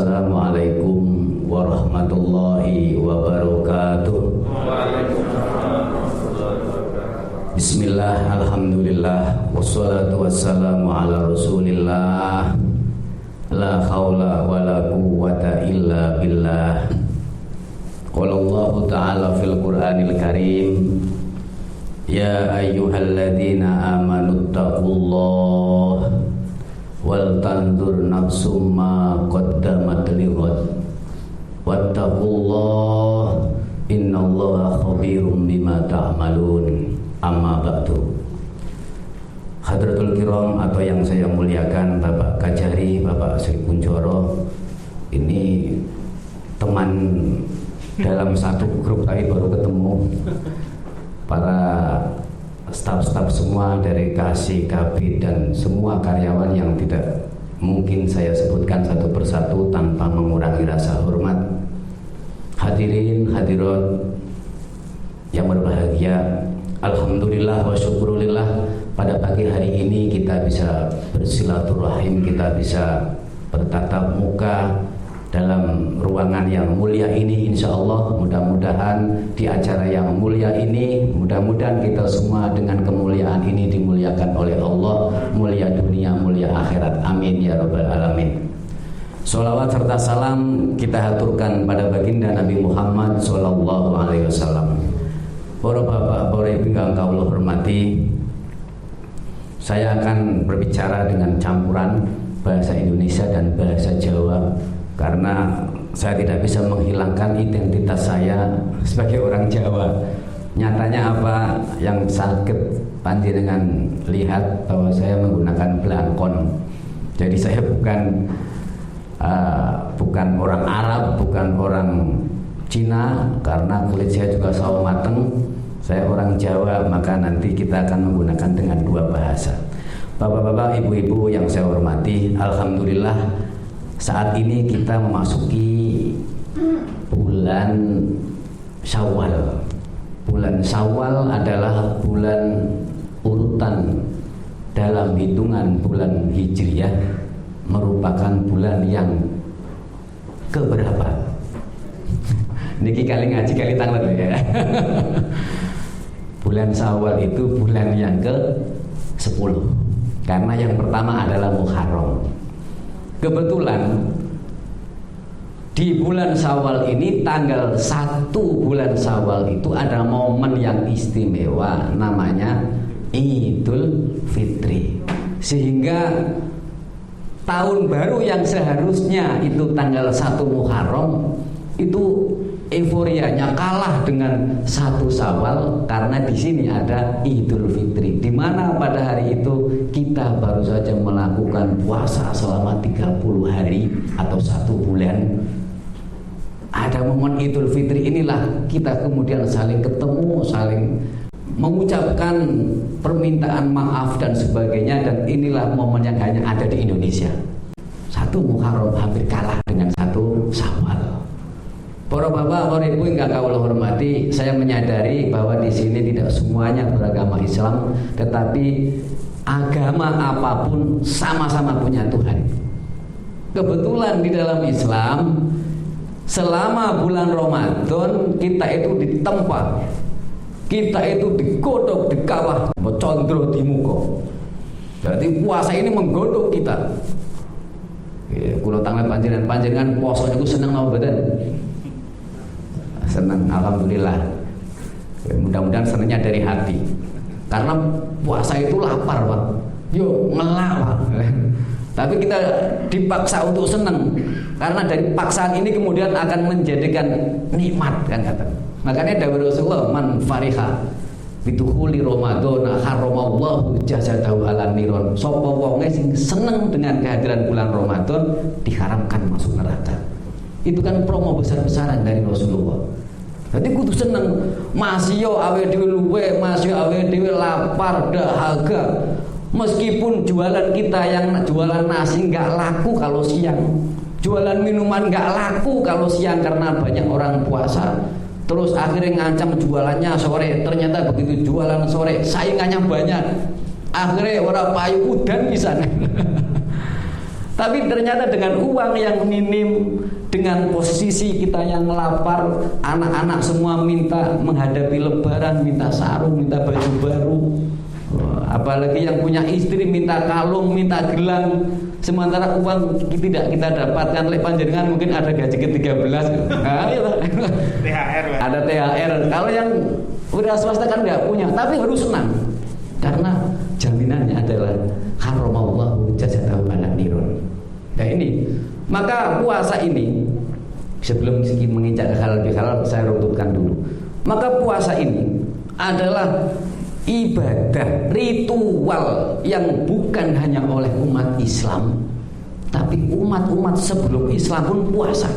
Assalamualaikum warahmatullahi wabarakatuh. Bismillah, alhamdulillah, wassalatu wassalamu ala rasulillah. La haula wa la quwwata illa billah. Qala Allah ta'ala fil Qur'anil Karim, ya ayyuhalladzina amanu taqullaha wal tanzur nafsum ma qaddamat lighad wattaqullaha innallaha khabirum bima ta'malun. Amma ba'du. Hadratul Kiram atau yang saya muliakan, Bapak Kajari, Bapak Sri Kunchoro, ini teman dalam satu grup tapi baru ketemu. Para staf-staf semua dari KASI, KB dan semua karyawan yang tidak mungkin saya sebutkan satu persatu tanpa mengurangi rasa hormat. Hadirin hadirat yang berbahagia, alhamdulillah wa syukurillah, pada pagi hari ini kita bisa bersilaturahim, kita bisa bertatap muka dalam ruangan yang mulia ini. Insya Allah mudah-mudahan di acara yang mulia ini, mudah-mudahan kita semua dengan kemuliaan ini dimuliakan oleh Allah, mulia dunia, mulia akhirat. Amin ya rabbal alamin. Sholawat serta salam kita haturkan pada baginda Nabi Muhammad sallallahu alaihi wasallam. Para bapak, para ibu yang Allah hormati, saya akan berbicara dengan campuran bahasa Indonesia dan bahasa Jawa, karena saya tidak bisa menghilangkan identitas saya sebagai orang Jawa. Nyatanya apa yang sakit panjenengan lihat bahwa saya menggunakan belangkon. Jadi saya bukan orang Arab, bukan orang Cina, karena kulit saya juga sawo mateng. Saya orang Jawa, maka nanti kita akan menggunakan dengan dua bahasa. Bapak-bapak, ibu-ibu yang saya hormati, alhamdulillah saat ini kita memasuki bulan Syawal. Bulan Syawal adalah bulan urutan dalam hitungan bulan Hijriyah, merupakan bulan yang keberapa? Niki kali ngaji kali tanggal ya. Bulan Syawal itu bulan yang ke-10, karena yang pertama adalah Muharram. Kebetulan di bulan Syawal ini, tanggal 1 bulan Syawal itu ada momen yang istimewa, namanya Idul Fitri. Sehingga tahun baru yang seharusnya itu tanggal 1 Muharram itu euforianya kalah dengan 1 Syawal, karena di sini ada Idul Fitri, di mana pada hari itu kita baru saja melakukan puasa selama 30 hari atau 1 bulan. Ada momen Idul Fitri inilah kita kemudian saling ketemu, saling mengucapkan permintaan maaf dan sebagainya, dan inilah momen yang hanya ada di Indonesia. 1 Muharram hampir kalah dengan 1 Syawal. Para bapak, para ibu yang Allah hormati, saya menyadari bahwa di sini tidak semuanya beragama Islam, tetapi agama apapun sama-sama punya Tuhan. Kebetulan di dalam Islam, selama bulan Ramadan kita itu ditempa, kita itu digodok, dikawah, condro di muka. Berarti puasa ini menggodok kita. Kalau tangan panjenengan puasa itu senang mau badan. Senang, alhamdulillah. Mudah-mudahan senangnya dari hati. Karena puasa itu lapar, Pak. Yuk ngelak, Pak. Tapi kita dipaksa untuk senang, karena dari paksaan ini kemudian akan menjadikan nikmat, kan kata. Makanya dawuh Rasulullah, man fariha bitukhuli Ramadan haramallahu jazatahu ala niron. Sapa wonge sing seneng dengan kehadiran bulan Ramadan diharamkan masuk neraka. Itu kan promo besar-besaran dari Rasulullah. Jadi kudu seneng, masih yo awe dhewe luwe, masih awe dhewe lapar, dahaga. Meskipun jualan kita yang jualan nasi nggak laku kalau siang, jualan minuman nggak laku kalau siang karena banyak orang puasa. Terus akhirnya ngancam jualannya sore, ternyata begitu jualan sore saingannya banyak. Akhirnya orang payu udan di sana. Tapi ternyata dengan uang yang minim, dengan posisi kita yang lapar, anak-anak semua minta menghadapi lebaran, minta sarung, minta baju baru. Apalagi yang punya istri minta kalung, minta gelang. Sementara uang tidak kita dapatkan oleh panjenengan, mungkin ada gaji ke-13. Nah, THR. Ada THR. Kalau yang udah swasta kan nggak punya, tapi harus senang. Karena jaminannya adalah haramallahu jazatahu ala nirun. Nah ini, maka puasa ini sebelum sedikit menginjak ke halal bihalal saya runtutkan dulu. Maka puasa ini adalah ibadah ritual yang bukan hanya oleh umat Islam, tapi umat-umat sebelum Islam pun puasa.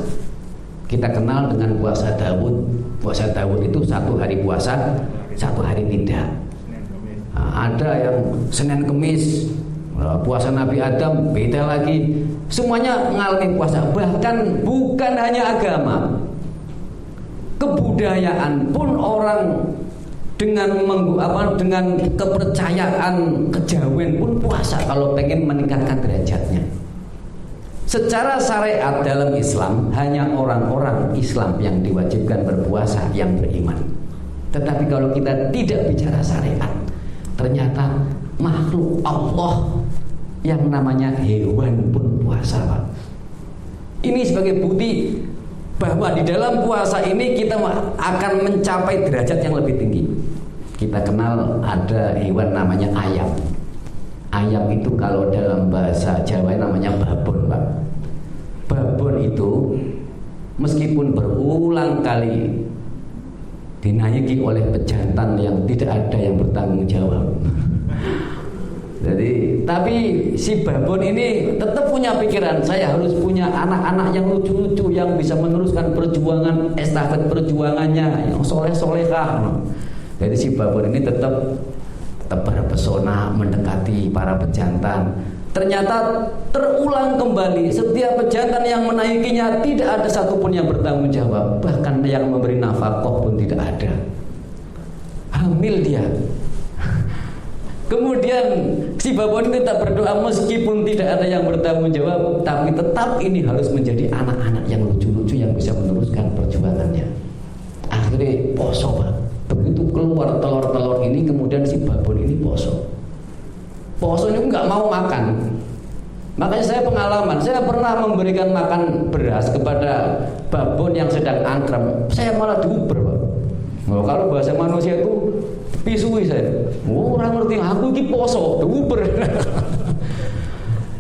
Kita kenal dengan puasa Daud. Puasa Daud itu 1 hari puasa, 1 hari tidak. Nah, ada yang Senin Kemis. Puasa Nabi Adam beda lagi. Semuanya mengalami puasa. Bahkan bukan hanya agama, kebudayaan pun orang dengan kepercayaan kejawen pun puasa kalau pengen meningkatkan derajatnya. Secara syariat dalam Islam hanya orang-orang Islam yang diwajibkan berpuasa yang beriman. Tetapi kalau kita tidak bicara syariat, ternyata makhluk Allah yang namanya hewan pun puasa, Pak. Ini sebagai bukti bahwa di dalam puasa ini kita akan mencapai derajat yang lebih tinggi. Kita kenal ada hewan namanya ayam. Ayam itu kalau dalam bahasa Jawa namanya babon, Pak. Babon itu meskipun berulang kali dinaiki oleh pejantan yang tidak ada yang bertanggung jawab. Jadi, tapi si babon ini tetap punya pikiran, saya harus punya anak-anak yang lucu-lucu yang bisa meneruskan perjuangan, estafet perjuangannya, yang soleh-solehah. Jadi si babon ini tetap berpesona mendekati para pejantan. Ternyata terulang kembali, setiap pejantan yang menaikinya tidak ada satupun yang bertanggung jawab, bahkan yang memberi nafkah pun tidak ada. Hamil dia. Kemudian si babon ini tak berdoa meskipun tidak ada yang bertanggung jawab, tapi tetap ini harus menjadi anak-anak yang lucu-lucu yang bisa meneruskan perjuangannya. Akhirnya poso, Pak. Begitu keluar telur-telur ini, kemudian si babon ini poso. Poso ini nggak mau makan. Makanya saya pengalaman, saya pernah memberikan makan beras kepada babon yang sedang angkrem. Saya malah diuber, Pak. Oh, kalau bahasa manusia itu pisui saya. Oh, orang ngerti aku iki poso, diuber.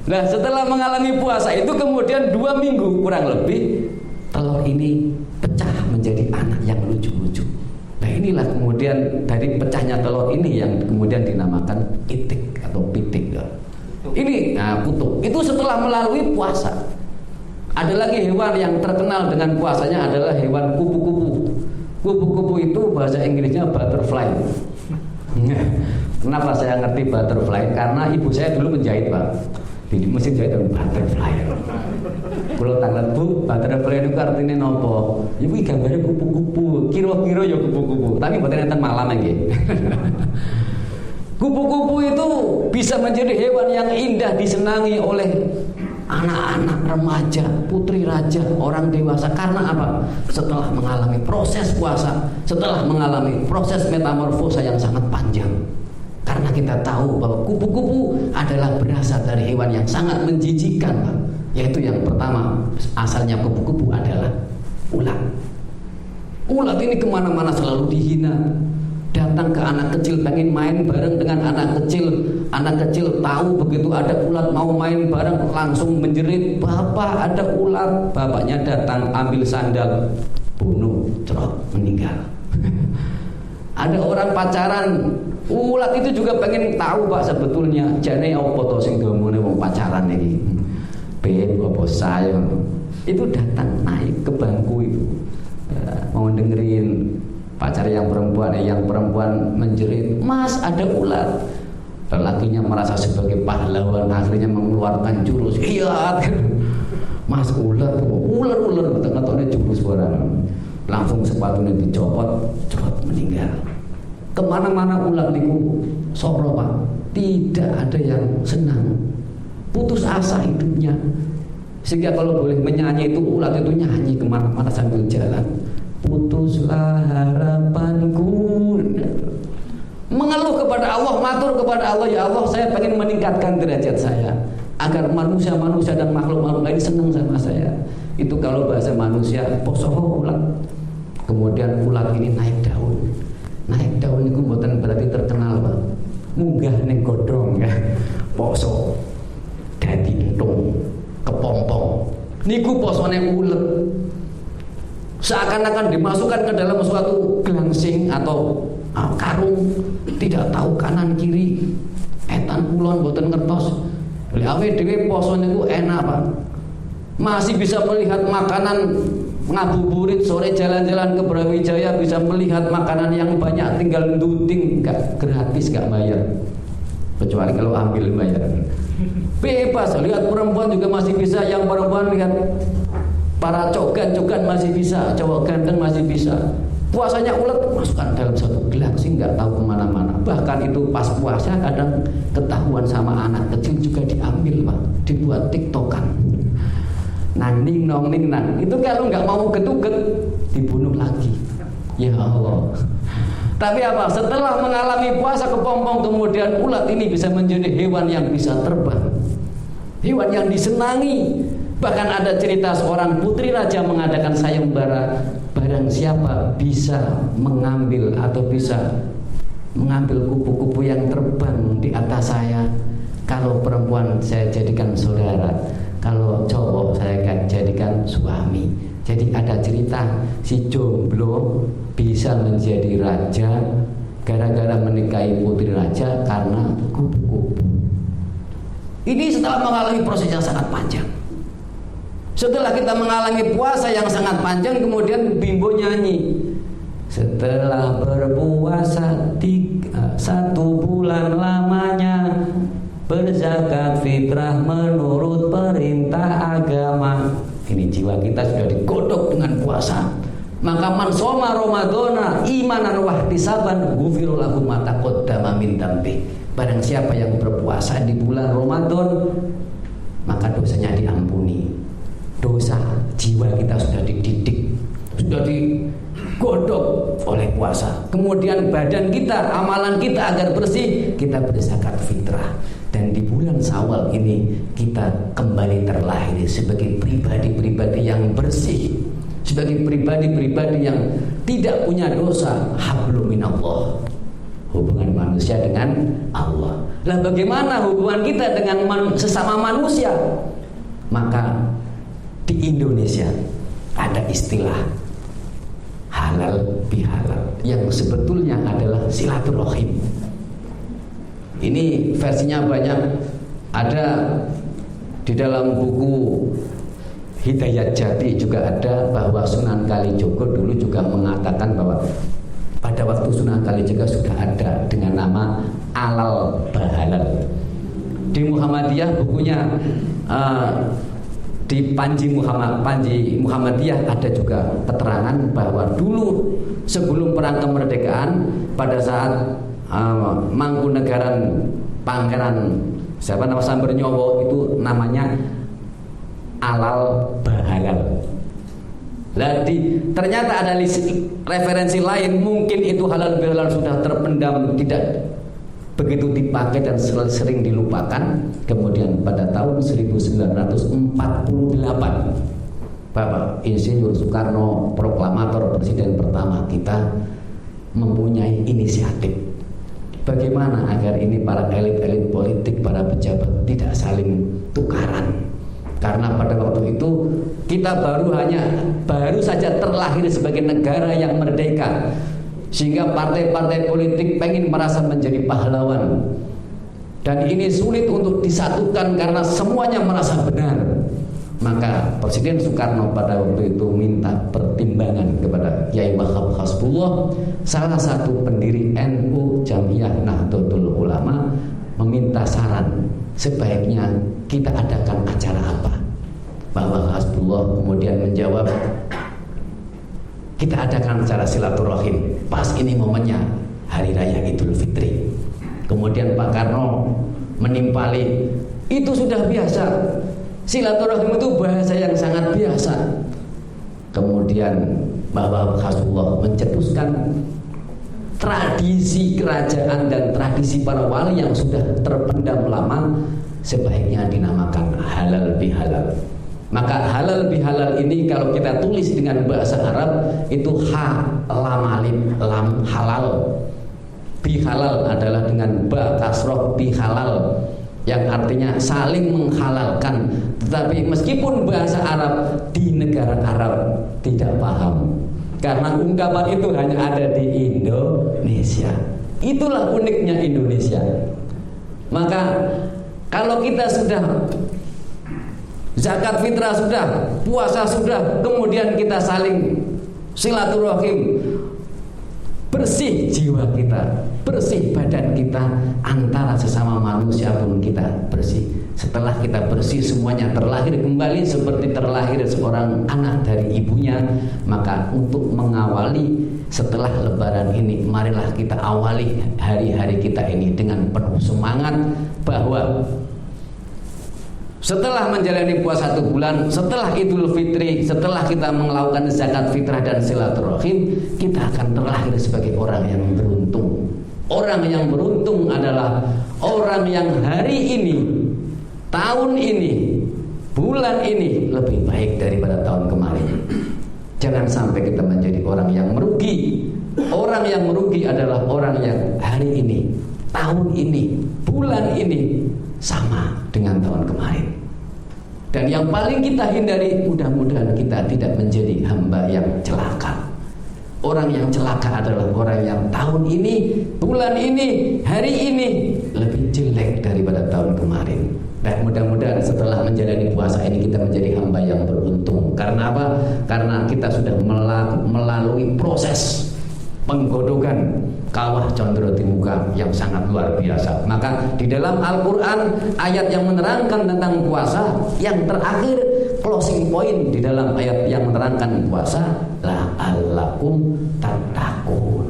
Nah, setelah mengalami puasa itu kemudian 2 minggu kurang lebih telur ini pecah menjadi anak yang lucu-lucu. Nah, inilah kemudian dari pecahnya telur ini yang kemudian dinamakan itik atau pitik. Ini kutub. Itu setelah melalui puasa. Ada lagi hewan yang terkenal dengan puasanya adalah hewan kupu-kupu. Kupu-kupu itu bahasa Inggrisnya butterfly. Kenapa saya ngerti butterfly? Karena ibu saya dulu menjahit, Pak. Di mesin jahit itu butterfly. Kalau tanggal bu, butterfly itu artinya nopo? Ibu gambarnya kupu-kupu. Kira-kira ya kupu-kupu. Tapi bukan enten malam lagi. Kupu-kupu itu bisa menjadi hewan yang indah disenangi oleh anak-anak remaja, putri raja, orang dewasa. Karena apa? Setelah mengalami proses puasa, setelah mengalami proses metamorfosa yang sangat panjang. Karena kita tahu bahwa kupu-kupu adalah berasal dari hewan yang sangat menjijikkan, Pak. Yaitu yang pertama, asalnya kupu-kupu adalah ulat. Ulat ini kemana-mana selalu dihina. Datang ke anak kecil pengen main bareng dengan anak kecil. Anak kecil tahu begitu ada ulat mau main bareng langsung menjerit, "Bapak, ada ulat." Bapaknya datang ambil sandal, bunuh, cerot, meninggal. Ada orang pacaran, ulat itu juga pengen tahu, Pak, sebetulnya jane opo to sing domone wong pacaran iki. Beb opo saya. Itu datang naik ke bangku itu. Mau dengerin pacar yang perempuan menjerit, "Mas, ada ulat." Lelakinya merasa sebagai pahlawan, akhirnya mengeluarkan jurus, "Iya." "Mas, ular tengah-tengahnya jurus barang." Langsung sepatunya dicopot, cerot, meninggal. Kemana-mana ulat niku soro, Pak. Tidak ada yang senang. putus asa hidupnya. Sehingga kalau boleh menyanyi itu ulat itu nyanyi kemana-mana sambil jalan. Putuslah harapanku. Mengeluh kepada Allah, matur kepada Allah, ya Allah saya pengen meningkatkan derajat saya agar manusia-manusia dan makhluk-makhluk lain senang sama saya. Itu kalau bahasa manusia, posoho ulat. Kemudian ulat ini naik daun. Naik daun itu bukan berarti terkenal, Pak. Munggah ning godhong ya. Poso dadi entung kepompong. Niku posone ulet. Seakan-akan dimasukkan ke dalam suatu gelangsing atau karung, tidak tahu kanan kiri. Etan kulon mboten ngertos. Awake dhewe poso niku enak, Pak. Masih bisa melihat makanan ngabuburit sore jalan-jalan ke Brawijaya, bisa melihat makanan yang banyak, tinggal nduting, gak gratis, gak bayar. Kecuali kalau ambil bayar. Bebas, lihat perempuan juga masih bisa. Yang perempuan lihat para cogan-cogan masih bisa, cowok ganteng masih bisa. Puasanya ulet masukkan dalam satu gelang sih nggak tahu kemana-mana. Bahkan itu pas puasa kadang ketahuan sama anak kecil juga diambil, Pak, dibuat tiktokan. Nang ning nong ning nang. Itu kalau nggak mau getuget dibunuh lagi. Ya Allah. Tapi apa? Setelah mengalami puasa kepompong, kemudian ulat ini bisa menjadi hewan yang bisa terbang, hewan yang disenangi. Bahkan ada cerita seorang putri raja mengadakan sayembara, barang siapa bisa mengambil atau bisa mengambil kupu-kupu yang terbang di atas saya, kalau perempuan saya jadikan saudara, kalau cowok saya akan jadikan suami. Jadi ada cerita si jomblo bisa menjadi raja gara-gara menikahi putri raja karena kupu-kupu. Ini setelah mengalami proses yang sangat panjang. Setelah kita mengalami puasa yang sangat panjang, kemudian Bimbo nyanyi. Setelah berpuasa 1 bulan lamanya, berzakat fitrah menurut perintah agama. Ini jiwa kita sudah digodok dengan puasa. Maka man soma Ramadhana imanan wahtisaban ghufira lahu ma taqaddama min dambi. Barang siapa yang berpuasa di bulan Ramadan, maka dosanya diampuni. Dosa jiwa kita sudah dididik, sudah digodok oleh puasa. Kemudian badan kita, amalan kita agar bersih, kita berzakat fitrah. Dan di bulan Syawal ini kita kembali terlahir sebagai pribadi-pribadi yang bersih, sebagai pribadi-pribadi yang tidak punya dosa. Hablum minallah, hubungan manusia dengan Allah. Lah bagaimana hubungan kita dengan sesama manusia? Maka di Indonesia ada istilah halal bihalal yang sebetulnya adalah silaturahim. Ini versinya banyak, ada di dalam buku Hidayat Jati juga ada, bahwa Sunan Kalijogo dulu juga mengatakan bahwa pada waktu Sunan Kalijogo sudah ada dengan nama alal bahalal. Di Muhammadiyah bukunya di Panji Muhammadiyah ada juga keterangan bahwa dulu sebelum perang kemerdekaan, pada saat Mangkunegaran Pangeran Sambernyowo itu namanya alal bahalal. Ternyata ada referensi lain, mungkin itu halal bihalal sudah terpendam, tidak begitu dipakai dan sering dilupakan. Kemudian pada tahun 1948 Bapak Insinyur Soekarno, proklamator presiden pertama kita, mempunyai inisiatif bagaimana agar ini para elit-elit politik, para pejabat tidak saling tukaran. Karena pada waktu itu kita baru saja terlahir sebagai negara yang merdeka, sehingga partai-partai politik pengen merasa menjadi pahlawan, dan ini sulit untuk disatukan karena semuanya merasa benar. Maka Presiden Soekarno pada waktu itu minta pertimbangan kepada Kyai Wahab Hasbullah, salah satu pendiri NU Jamiyah Nahdlatul Ulama, meminta saran sebaiknya kita adakan acara apa. Bahwa Hasbullah kemudian menjawab, kita adakan acara silaturahim, pas ini momennya Hari Raya Idul Fitri. Kemudian Pak Karno menimpali Itu sudah biasa. Silaturahim itu bahasa yang sangat biasa. Kemudian Bapak Rasulullah mencetuskan tradisi kerajaan dan tradisi para wali yang sudah terpendam lama, sebaiknya dinamakan halal bihalal. Maka halal bihalal ini kalau kita tulis dengan bahasa Arab itu ha lam alif lam halal. Bihalal adalah dengan ba kasroh bihalal, yang artinya saling menghalalkan. Tetapi meskipun bahasa Arab di negara Arab tidak paham, karena ungkapan itu hanya ada di Indonesia. Itulah uniknya Indonesia. Maka kalau kita sudah zakat fitrah sudah, puasa sudah, kemudian kita saling silaturahim, bersih jiwa kita, bersih badan kita, antara sesama manusia pun kita bersih. Setelah kita bersih semuanya terlahir kembali seperti terlahir seorang anak dari ibunya. Maka untuk mengawali setelah lebaran ini, marilah kita awali hari-hari kita ini dengan penuh semangat bahwa setelah menjalani puasa 1 bulan, setelah Idul Fitri, setelah kita melakukan zakat fitrah dan silaturahim, kita akan terlahir sebagai orang yang beruntung. Orang yang beruntung adalah orang yang hari ini, tahun ini, bulan ini lebih baik daripada tahun kemarin. Jangan sampai kita menjadi orang yang merugi. Orang yang merugi adalah orang yang hari ini, tahun ini, bulan ini sama dengan tahun kemarin. Dan yang paling kita hindari, mudah-mudahan kita tidak menjadi hamba yang celaka. Orang yang celaka adalah orang yang tahun ini, bulan ini, hari ini lebih jelek daripada tahun kemarin. Dan mudah-mudahan setelah menjalani puasa ini kita menjadi hamba yang beruntung. Karena apa? Karena kita sudah melalui proses penggodokan kawah condro di muka yang sangat luar biasa. Maka di dalam Al-Quran ayat yang menerangkan tentang puasa, yang terakhir closing point di dalam ayat yang menerangkan puasa, la'allakum tattaqun,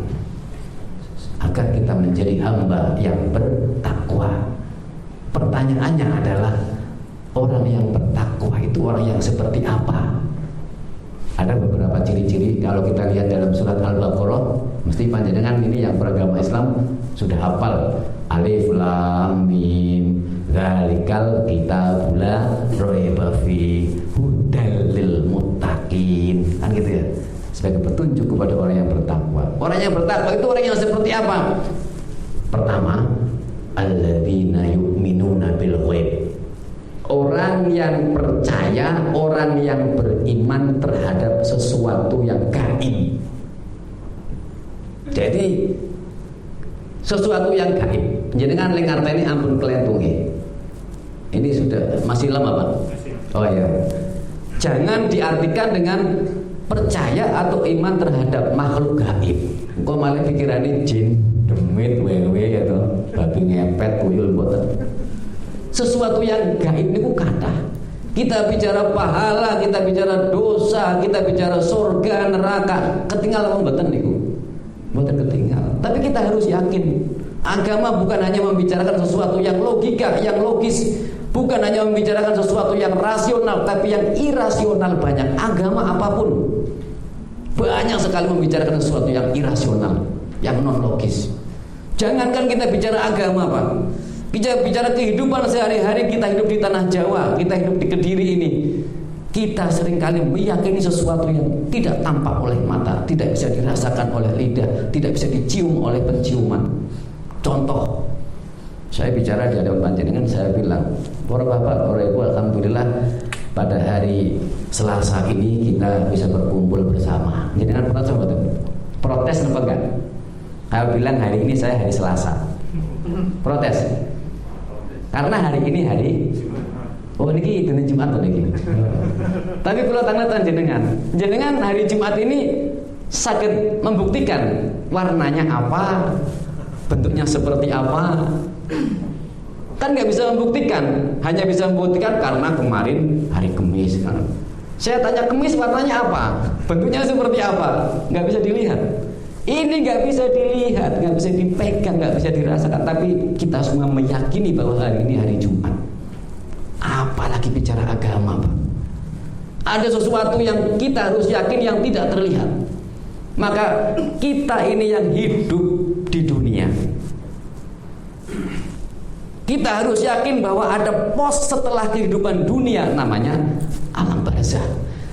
agar kita menjadi hamba yang bertakwa. Pertanyaannya adalah, orang yang bertakwa itu orang yang seperti apa? Ada beberapa ciri-ciri. Kalau kita lihat dalam surat Al-Baqarah, mesti panjenengan ini yang beragama Islam sudah hafal. Alif lam mim dzalikal kitabul la raiba fi hudal lil muttaqin. Kan gitu ya. Sebagai petunjuk kepada orang yang bertakwa. Orang yang bertakwa itu orang yang seperti apa? Pertama, alladzina yu'minuna bil ghaib. Orang yang percaya, orang yang beriman terhadap sesuatu yang gaib. Jadi sesuatu yang gaib. Jadi kan lengarta ini ampun kelentunge. Ini sudah masih lama Pak? Oh ya. Jangan diartikan dengan percaya atau iman terhadap makhluk gaib. Kok malah pikirannya jin, demit, wewe atau babi ngepet, tuyul boten. Sesuatu yang gaib itu kata. Kita bicara pahala, kita bicara dosa, kita bicara surga, neraka, ketinggalan mboten niku. Mboten ketinggal. Tapi kita harus yakin, agama bukan hanya membicarakan sesuatu yang logika, yang logis, bukan hanya membicarakan sesuatu yang rasional, tapi yang irasional banyak. Agama apapun banyak sekali membicarakan sesuatu yang irasional, yang non logis. Jangankan kita bicara agama, Pak. Kita bicara kehidupan sehari-hari, kita hidup di tanah Jawa, kita hidup di Kediri ini. Kita seringkali meyakini sesuatu yang tidak tampak oleh mata, tidak bisa dirasakan oleh lidah, tidak bisa dicium oleh penciuman. Contoh, saya bicara di hadapan panjenengan, saya bilang, para bapak, para ibu, alhamdulillah pada hari Selasa ini kita bisa berkumpul bersama. Jangan protes apa tuh? Protes apa enggak? Kalau bilang hari ini saya hari Selasa, protes. Karena hari ini hari, oh ini dina Jumat atau ini. Tapi kalau tanggal jenengan hari Jumat ini sakit membuktikan warnanya apa, bentuknya seperti apa. Kan nggak bisa membuktikan, hanya bisa membuktikan karena kemarin hari Kamis. Saya tanya Kamis warnanya apa, bentuknya seperti apa, nggak bisa dilihat. Ini nggak bisa dilihat, nggak bisa dipegang, nggak bisa dirasakan. Tapi kita semua meyakini bahwa hari ini hari Jumat. apalagi bicara agama, Pak. Ada sesuatu yang kita harus yakin yang tidak terlihat. Maka kita ini yang hidup di dunia, kita harus yakin bahwa ada pos setelah kehidupan dunia, namanya alam barzah.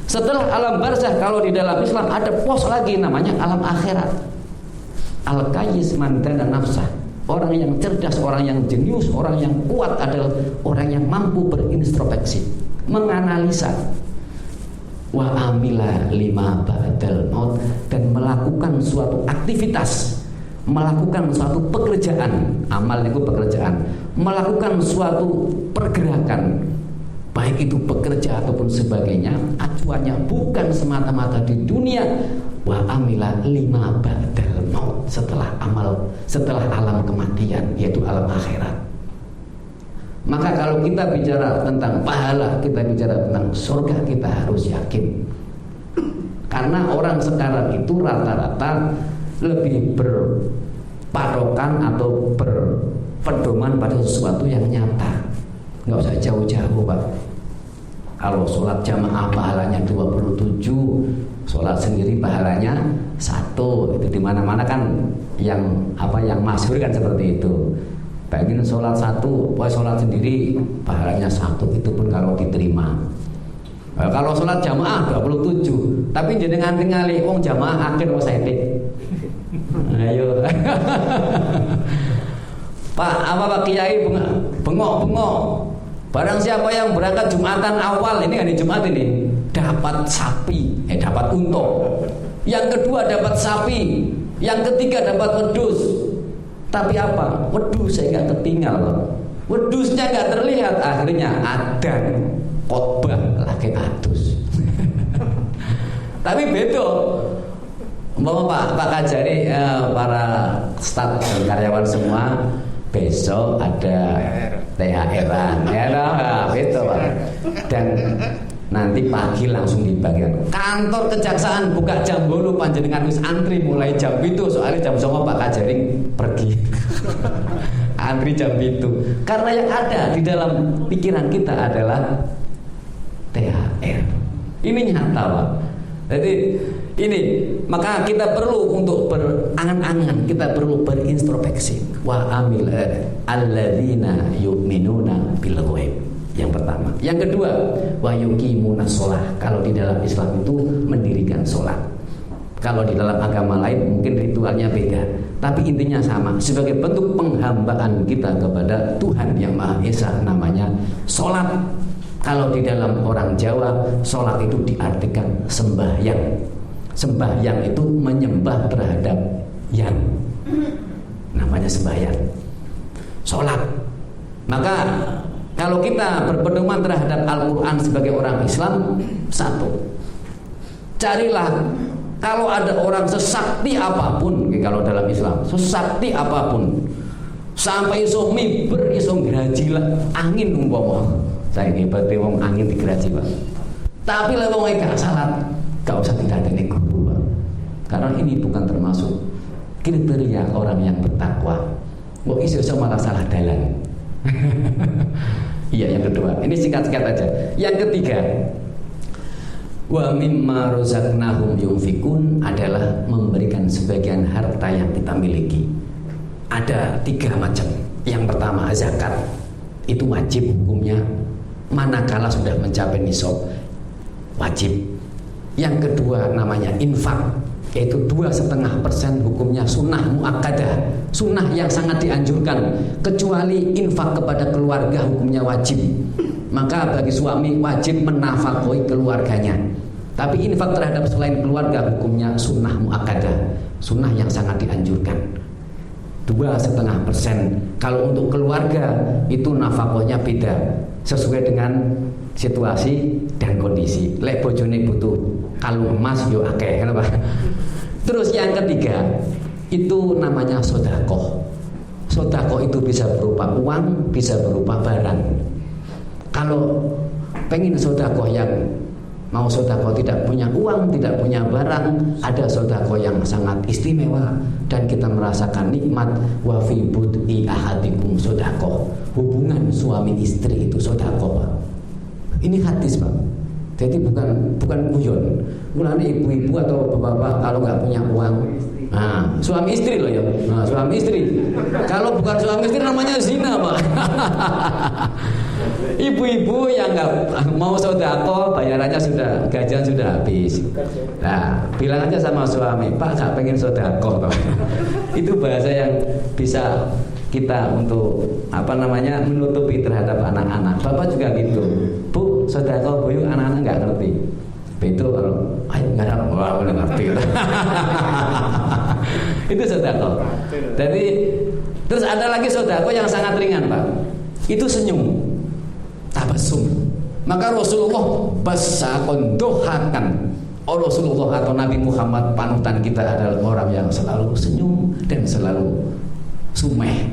Setelah alam barzah, kalau di dalam Islam ada pos lagi namanya alam akhirat. Al-qayyis man dana nafsah. Orang yang cerdas, orang yang jenius, orang yang kuat adalah orang yang mampu berintrospeksi, menganalisa, wa amila lima ba'dal maut, dan melakukan suatu aktivitas, melakukan suatu pekerjaan. Amal itu pekerjaan, melakukan suatu pergerakan, baik itu bekerja ataupun sebagainya. Acuannya bukan semata-mata di dunia. Wa amila lima ba'dal maut, setelah alam kematian, yaitu alam akhirat. Maka kalau kita bicara tentang pahala, kita bicara tentang surga, kita harus yakin. Karena orang sekarang itu rata-rata lebih berpatokan atau berpedoman pada sesuatu yang nyata. Nggak usah jauh-jauh, Pak. Kalau sholat jamaah pahalanya 27, sholat sendiri pahalanya 1. Itu di mana-mana kan yang masyhur kan seperti itu. Pengen sholat 1, sholat sendiri pahalanya 1, itu pun kalau diterima. Kalau sholat jamaah 27, tapi jenengan tingali wong jamaah akhir wong saetik. Ayo. Pak Kiai bengok-bengok. Barang siapa yang berangkat Jumatan awal, ini hari Jumat ini, dapat sapi, dapat unta. Yang kedua dapat sapi, yang ketiga dapat wedhus. Tapi apa? Wedhusnya nggak tertinggal, wedhusnya nggak terlihat. Akhirnya ada khotbah lagi adus. Tapi beda. Pak Kajari, para staf dan karyawan semua, besok ada THR-an, betul, Pak. Dan nanti pagi langsung dibagikan. Kantor kejaksaan buka jam 8, panjenengan wis antri mulai jam 7, soalnya jam 9 Pak Kajaring pergi. Antri jam 7. Karena yang ada di dalam pikiran kita adalah THR. Ini nyata, Pak. Jadi ini, maka kita perlu untuk berangan-angan, kita perlu berintrospeksi. Wa amil alladzina yu'minuna bil ghaib. Yang pertama. Yang kedua, wa yuqimuna shalah. Kalau di dalam Islam itu mendirikan sholat. Kalau di dalam agama lain mungkin ritualnya beda, tapi intinya sama. Sebagai bentuk penghambaan kita kepada Tuhan yang Maha Esa, namanya sholat. Kalau di dalam orang Jawa, sholat itu diartikan sembahyang. Sembahyang itu menyembah terhadap yang, namanya sembahyang. Sholat. Maka kalau kita berpedoman terhadap Al-Quran sebagai orang Islam, satu, carilah, kalau ada orang sesakti apapun, kalau dalam Islam, sesakti apapun, sampai iso miber, iso ngerajilah angin umpama. Saya hebatnya wong angin digeraji, Pak. Tapi lah wong gak salat, gak usah didandani guru, Pak. Karena ini bukan termasuk kriteria orang yang bertakwa. Kok iso malah salah dalan. Iya, yang kedua. Ini singkat-singkat aja. Yang ketiga, wa mimma razaqnahum yunfikun, adalah memberikan sebagian harta yang kita miliki. Ada 3 macam. Yang pertama, zakat. Itu wajib hukumnya manakala sudah mencapai nisab, wajib. Yang kedua namanya infak, yaitu 2,5% hukumnya sunnah muakkadah, sunnah yang sangat dianjurkan. Kecuali infak kepada keluarga hukumnya wajib. Maka bagi suami wajib menafkahi keluarganya. Tapi infak terhadap selain keluarga hukumnya sunnah muakkadah, sunnah yang sangat dianjurkan. 2,5%. Kalau untuk keluarga itu nafkahnya beda, sesuai dengan situasi dan kondisi. Lek bojone butuh kalung emas yo akeh, kenapa? Terus yang ketiga itu namanya sedekah. Sedekah itu bisa berupa uang, bisa berupa barang. Kalau pengen sedekah yang mau sedekah tidak punya uang, tidak punya barang, ada sedekah yang sangat istimewa dan kita merasakan nikmat. Wa fi bud'i ahadikum sedekah. Hubungan suami istri itu sedekah. Ini hadis Pak. Jadi bukan guyon. Mulane ibu-ibu atau bapak-bapak kalau nggak punya uang, nah suami istri loh ya, nah, suami istri. Kalau bukan suami istri namanya zina Pak. Ibu-ibu yang nggak mau sodako, bayarannya sudah, gajian sudah habis. Nah, bilang aja sama suami, Pak nggak pengen sodako. Itu bahasa yang bisa kita untuk menutupi terhadap anak-anak. Bapak juga gitu, Bu, sodako Bu, anak-anak nggak ngerti. Itu kalau, ayo nggak ada, wah udah ngerti. Itu sodako. Jadi terus ada lagi sodako yang sangat ringan Pak. Itu senyum, tabasum. Maka Rasulullah basakon dohakan. Rasulullah atau Nabi Muhammad panutan kita adalah orang yang selalu senyum dan selalu sumeh,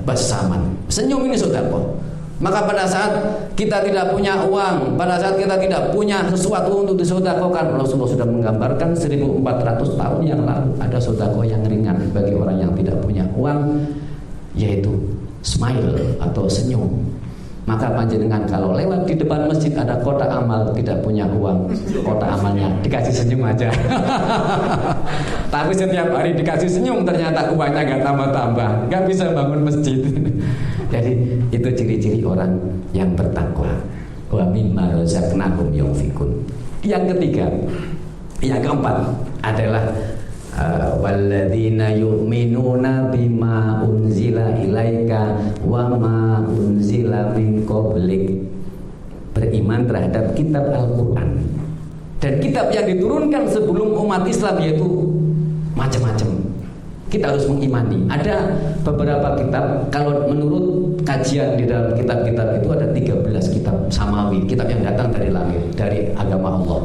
basaman. Senyum ini sodako. Maka pada saat kita tidak punya uang, pada saat kita tidak punya sesuatu untuk disodakokan, Rasulullah sudah menggambarkan 1400 tahun yang lalu ada sodako yang ringan bagi orang yang tidak punya uang, yaitu smile atau senyum. Maka panjenengan kalau lewat di depan masjid ada kotak amal, tidak punya uang, kotak amalnya dikasih senyum aja. Tapi setiap hari dikasih senyum ternyata uangnya gak tambah-tambah, gak bisa bangun masjid. Jadi itu ciri-ciri orang yang bertakwa. Wa mimma razaqnahum yunfikun. Yang ketiga, yang keempat adalah walladzina yu'minuna bima unzila ilaika wa ma unzila min qablik. Beriman terhadap kitab Al-Qur'an. Dan kitab yang diturunkan sebelum umat Islam yaitu macam-macam. Kita harus mengimani. Ada beberapa kitab, kalau menurut kajian di dalam kitab-kitab itu ada 13 kitab samawi, kitab yang datang dari langit, dari agama Allah.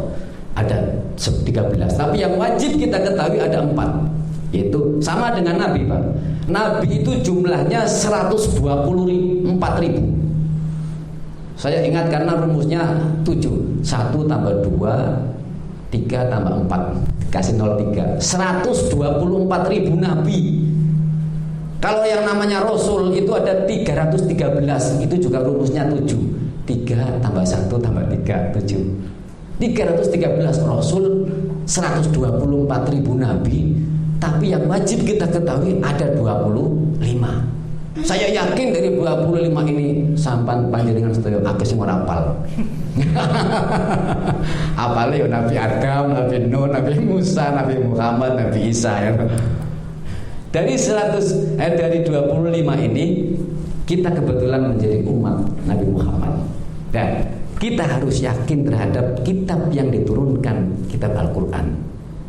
Ada 13. Tapi yang wajib kita ketahui ada 4. Yaitu sama dengan Nabi Pak. Nabi itu jumlahnya 124.000. Saya ingat karena rumusnya 7. 1 tambah 2, 3 tambah 4 kasih 03. 124.000 Nabi. Kalau yang namanya Rasul itu ada 313. Itu juga rumusnya 7. 3 tambah 1 tambah 3 7. 313 Rasul, 124.000 Nabi. Tapi yang wajib kita ketahui ada 25. Saya yakin dari 25 ini sampan panjenengan sedaya akeh sing ora apal. Apale ya Nabi Adam, Nabi Nuh, Nabi Musa, Nabi Muhammad, Nabi Isa ya. Dari 25 ini kita kebetulan menjadi umat Nabi Muhammad. Dan kita harus yakin terhadap kitab yang diturunkan, kitab Al-Qur'an.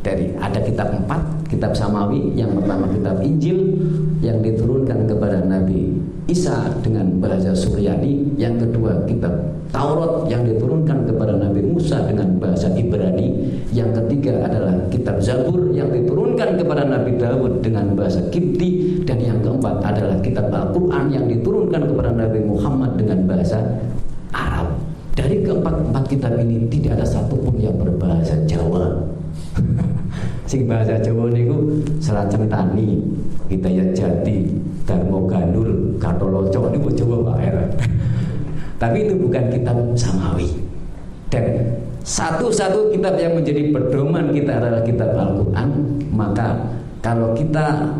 Dari ada kitab 4, kitab samawi. Yang pertama kitab Injil yang diturunkan kepada Nabi Isa dengan bahasa Suryani. Yang kedua kitab Taurat yang diturunkan kepada Nabi Musa dengan bahasa Ibrani. Yang ketiga adalah kitab Zabur yang diturunkan kepada Nabi Daud dengan bahasa Kipti. Dan yang keempat adalah kitab Al-Qur'an yang diturunkan kepada Nabi Muhammad dengan bahasa Arab. Dari keempat kitab ini tidak ada satupun yang berbahasa Jawa. Sing bahasa Jawa niku Selat Centani, Hidayat Jati, Darmo Gandul, Gatoloco niku Jawa Pak era. Tapi itu bukan kitab samawi. Dan satu-satu kitab yang menjadi pedoman kita adalah kitab Al-Qur'an. Maka kalau kita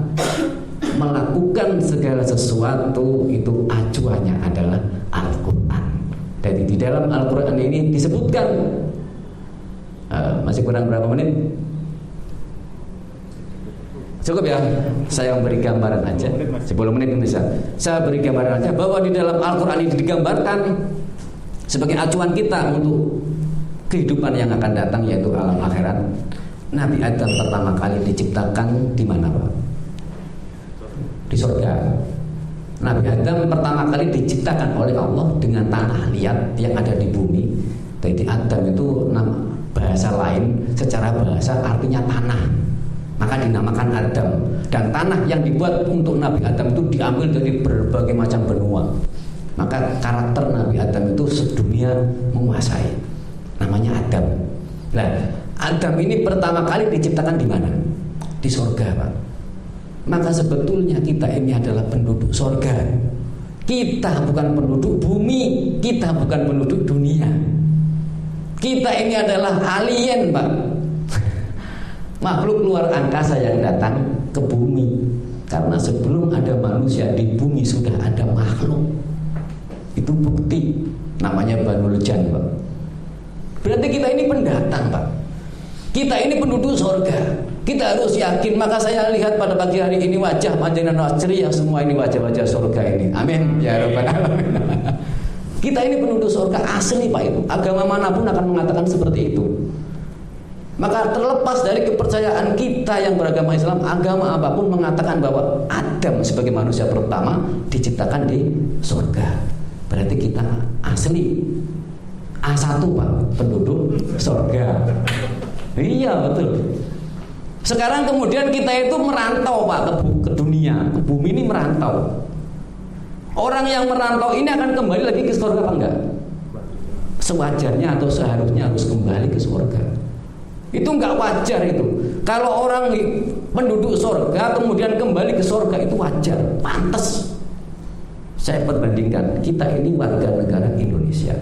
melakukan segala sesuatu itu acuannya adalah Al-Qur'an. Jadi di dalam Al-Qur'an ini disebutkan masih kurang berapa menit? Cukup ya, saya memberi gambaran aja 10 menit bisa. Saya beri gambaran aja bahwa di dalam Al-Qur'an ini digambarkan sebagai acuan kita untuk kehidupan yang akan datang, yaitu alam akhirat. Nabi Adam pertama kali diciptakan di mana Pak? Di surga. Nabi Adam pertama kali diciptakan oleh Allah dengan tanah liat yang ada di bumi. Jadi Adam itu nama bahasa lain, secara bahasa artinya tanah. Maka dinamakan Adam. Dan tanah yang dibuat untuk Nabi Adam itu diambil dari berbagai macam benua. Maka karakter Nabi Adam itu sedunia menguasai. Namanya Adam. Nah, Adam ini pertama kali diciptakan di mana? Di surga, Pak. Maka sebetulnya kita ini adalah penduduk surga. Kita bukan penduduk bumi, kita bukan penduduk dunia. Kita ini adalah alien, Pak. Makhluk luar angkasa yang datang ke bumi. Karena sebelum ada manusia di bumi sudah ada makhluk. Itu bukti. Namanya Banul Jan, Pak. Berarti kita ini pendatang, Pak. Kita ini penduduk surga. Kita harus yakin. Maka saya lihat pada pagi hari ini wajah panjenengan ceria semua, ini wajah-wajah surga ini. Amin ya rabbal alamin. Kita ini penduduk surga asli, Pak. Itu agama manapun akan mengatakan seperti itu. Maka terlepas dari kepercayaan kita yang beragama Islam, agama apapun mengatakan bahwa Adam sebagai manusia pertama diciptakan di surga. Berarti kita asli A1, Pak, penduduk surga. Iya, betul. Sekarang kemudian kita itu merantau, Pak, ke dunia, ke bumi ini merantau. Orang yang merantau ini akan kembali lagi ke surga apa enggak? Sewajarnya atau seharusnya harus kembali ke surga. Itu enggak wajar itu. Kalau orang penduduk surga kemudian kembali ke surga itu wajar, pantas. Saya perbandingkan, kita ini warga negara Indonesia.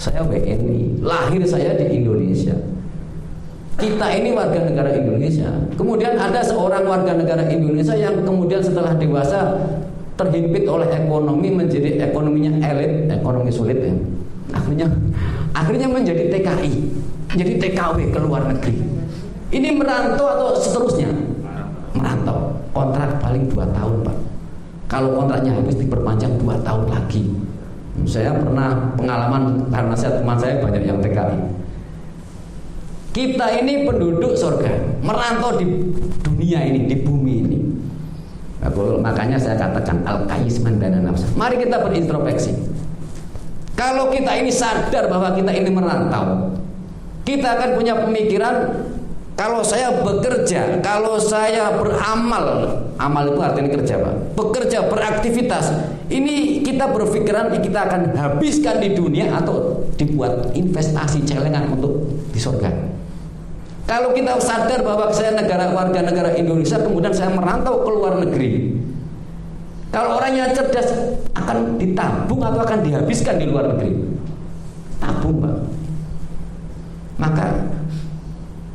Saya WNI, lahir saya di Indonesia. Kita ini warga negara Indonesia. Kemudian ada seorang warga negara Indonesia yang kemudian setelah dewasa terhimpit oleh ekonomi menjadi ekonominya elit, ekonomi sulit ya. Akhirnya menjadi TKI, menjadi TKW ke luar negeri. Ini merantau atau seterusnya? Merantau. Kontrak paling 2 tahun, Pak. Kalau kontraknya habis diperpanjang 2 tahun lagi. Saya pernah pengalaman karena teman saya banyak yang TKI. Kita ini penduduk surga, merantau di dunia ini, di bumi ini. Makanya saya katakan al-qais man dana nafsa. Mari kita berintrospeksi. Kalau kita ini sadar bahwa kita ini merantau, kita akan punya pemikiran, kalau saya bekerja, kalau saya beramal, amal itu artinya kerja, Pak. Bekerja, beraktivitas, ini kita berpikiran kita akan habiskan di dunia atau dibuat investasi celengan untuk di surga. Kalau kita sadar bahwa saya warga negara Indonesia, kemudian saya merantau ke luar negeri. Kalau orangnya cerdas, akan ditabung atau akan dihabiskan di luar negeri? Tabung, Pak. Maka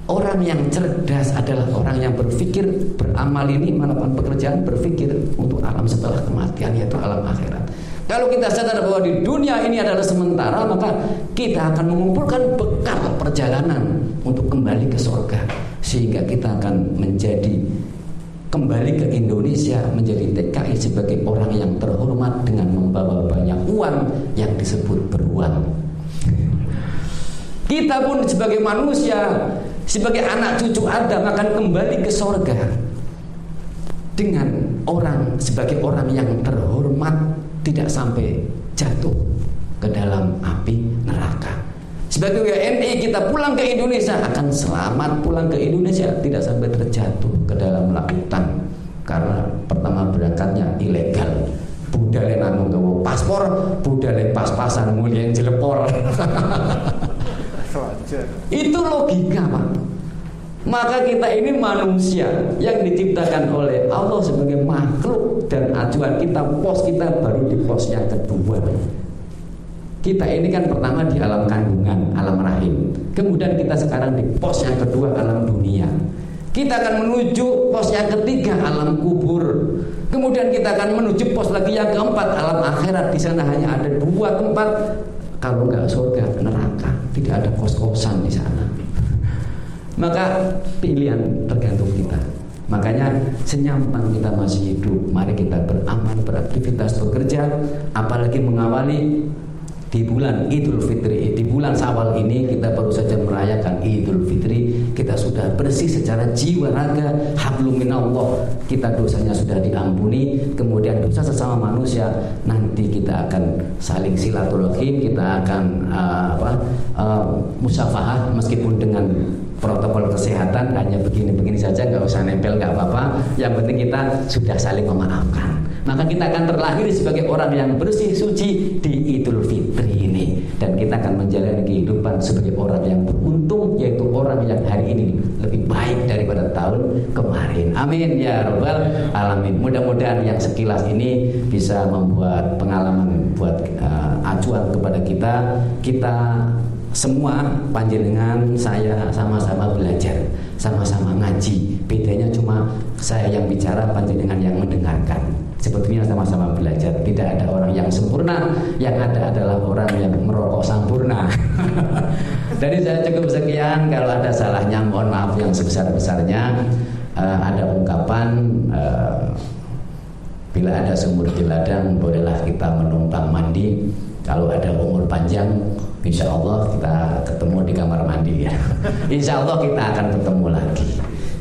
orang yang cerdas adalah orang yang berpikir, beramal ini melakukan pekerjaan, berpikir untuk alam setelah kematian, yaitu alam akhirat. Kalau kita sadar bahwa di dunia ini adalah sementara, maka kita akan mengumpulkan bekal perjalanan untuk kembali ke surga, sehingga kita akan kembali ke Indonesia menjadi TKI sebagai orang yang terhormat dengan membawa banyak uang yang disebut beruang. Kita pun sebagai manusia, sebagai anak cucu Adam akan kembali ke surga dengan sebagai orang yang terhormat, tidak sampai jatuh ke dalam api neraka. Sebagai WNI kita pulang ke Indonesia akan selamat pulang ke Indonesia, tidak sampai terjatuh ke dalam lautan. Karena pertama berangkatnya ilegal. Budale namung gawa paspor, budale pas-pasan mulya jelepor. Itu logika, Pak. Maka kita ini manusia yang diciptakan oleh Allah sebagai makhluk, dan acuan kita, pos kita baru di pos yang kedua. Kita ini kan pertama di alam kandungan, alam rahim. Kemudian kita sekarang di pos yang kedua, alam dunia. Kita akan menuju pos yang ketiga, alam kubur. Kemudian kita akan menuju pos lagi yang keempat, alam akhirat. Di sana hanya ada 2 tempat. Kalau nggak surga, neraka. Tidak ada kos-kosan di sana. Maka pilihan tergantung kita. Makanya senyampang kita masih hidup, mari kita beramal, beraktivitas, bekerja, apalagi mengawali di bulan Idul Fitri. Di bulan Syawal ini kita baru saja merayakan Idul Fitri. Kita sudah bersih secara jiwa raga, hablum minallah. Kita dosanya sudah diampuni. Kemudian dosa sesama manusia, nanti kita akan saling silaturahim, kita akan musafahah, meskipun dengan protokol kesehatan hanya begini-begini saja, nggak usah nempel, nggak apa-apa. Yang penting kita sudah saling memaafkan. Maka kita akan terlahir sebagai orang yang bersih suci di Idul Fitri ini, dan kita akan menjalani kehidupan sebagai orang yang beruntung, yaitu orang yang hari ini lebih baik daripada tahun tahun kemarin. Amin ya rabbal alamin. Mudah-mudahan yang sekilas ini bisa membuat pengalaman, buat acuan kepada kita semua, panjenengan, saya sama-sama belajar, sama-sama ngaji. Bedanya cuma saya yang bicara, panjenengan yang mendengarkan. Sebetulnya sama-sama belajar. Tidak ada orang yang sempurna, yang ada adalah orang yang merokok sampurna. Dari saya cukup sekian. Kalau ada salahnya mohon maaf yang sebesar-besarnya. Ada ungkapan, bila ada sumur di ladang, bolehlah kita menumpang mandi. Kalau ada umur panjang, insya Allah kita ketemu di kamar mandi ya. Insya Allah kita akan ketemu lagi.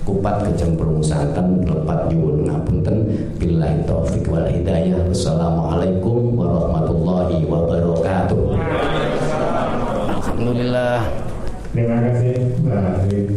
Kupat kecemplung santen, lepat nyuwun ngapunten. Billahi taufik wal hidayah. Wassalamualaikum warahmatullahi wabarakatuh. Alhamdulillah. Terima kasih Mbak Rita.